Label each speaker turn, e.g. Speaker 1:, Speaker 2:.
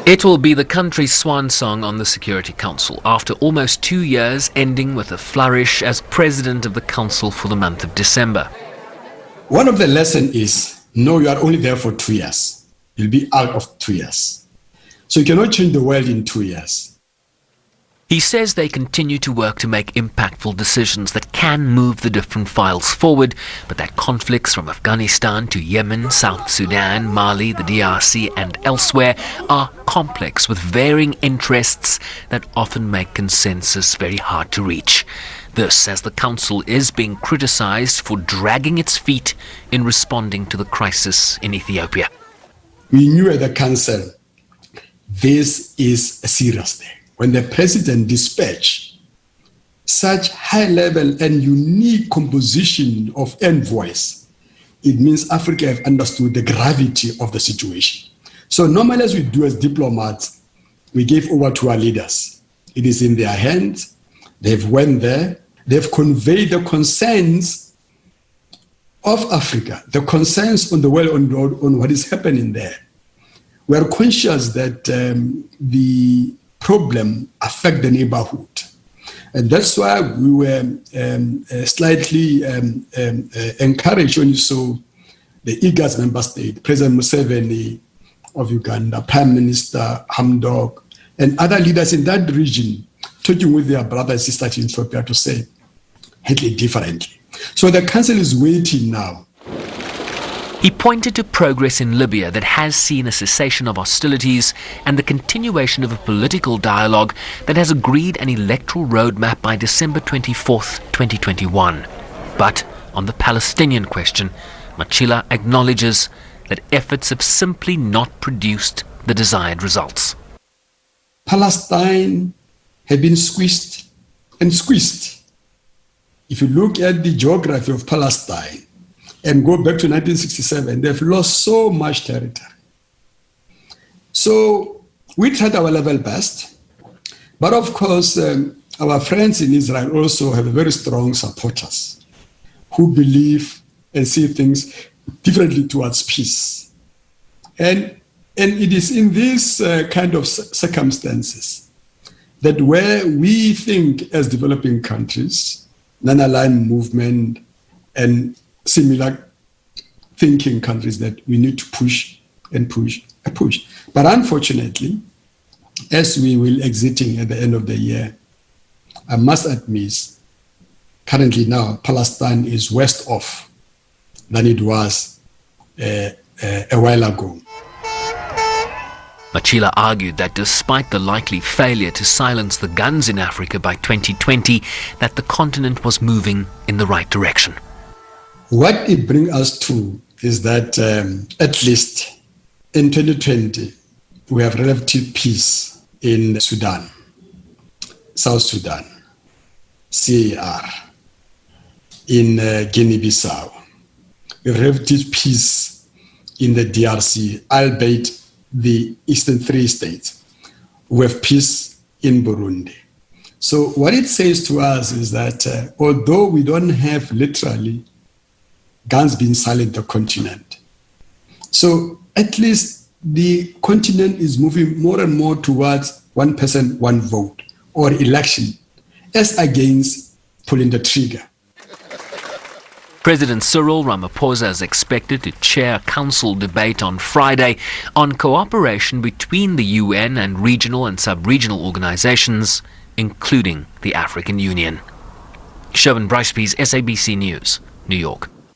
Speaker 1: It will be the country's swan song on the Security Council after almost 2 years, ending with a flourish as president of the council for the month of December.
Speaker 2: One of the lessons is, no, you are only there for 2 years. You'll be out of 2 years. So you cannot change the world in 2 years.
Speaker 1: He says they continue to work to make impactful decisions that can move the different files forward, but that conflicts from Afghanistan to Yemen, South Sudan, Mali, the DRC and elsewhere are complex with varying interests that often make consensus very hard to reach. This as the council is being criticized for dragging its feet in responding to the crisis in Ethiopia.
Speaker 2: We knew at the council this is a serious thing. When the president dispatched such high-level and unique composition of envoys, it means Africa have understood the gravity of the situation. So normally, as we do as diplomats, we give over to our leaders. It is in their hands. They've went there. They've conveyed the concerns of Africa, the concerns on the world on what is happening there. We are conscious that the problem affect the neighborhood. And that's why we were slightly encouraged when you saw the IGAD member state, President Museveni of Uganda, Prime Minister Hamdok, and other leaders in that region talking with their brothers and sisters in Ethiopia to say, handle it differently. So the council is waiting now.
Speaker 1: He pointed to progress in Libya that has seen a cessation of hostilities and the continuation of a political dialogue that has agreed an electoral roadmap by December 24th, 2021. But on the Palestinian question, Machila acknowledges that efforts have simply not produced the desired results.
Speaker 2: Palestine has been squeezed and squeezed. If you look at the geography of Palestine, and go back to 1967, they've lost so much territory. So we tried our level best, but of course, our friends in Israel also have very strong supporters who believe and see things differently towards peace. And it is in these kind of circumstances that where we think as developing countries, non-aligned movement and similar thinking countries that we need to push and push and push. But unfortunately, as we will exiting at the end of the year, I must admit, currently now, Palestine is worse off than it was a while ago.
Speaker 1: Machila argued that despite the likely failure to silence the guns in Africa by 2020, that the continent was moving in the right direction.
Speaker 2: What it brings us to is that at least in 2020, we have relative peace in Sudan, South Sudan, CAR, in Guinea-Bissau. We have relative peace in the DRC, albeit the Eastern Three States. We have peace in Burundi. So what it says to us is that although we don't have literally guns being silent the continent. So at least the continent is moving more and more towards one person, one vote, or election, as against pulling the trigger.
Speaker 1: President Cyril Ramaphosa is expected to chair a council debate on Friday on cooperation between the UN and regional and sub-regional organizations, including the African Union. Sherwin Brycepease, SABC News, New York.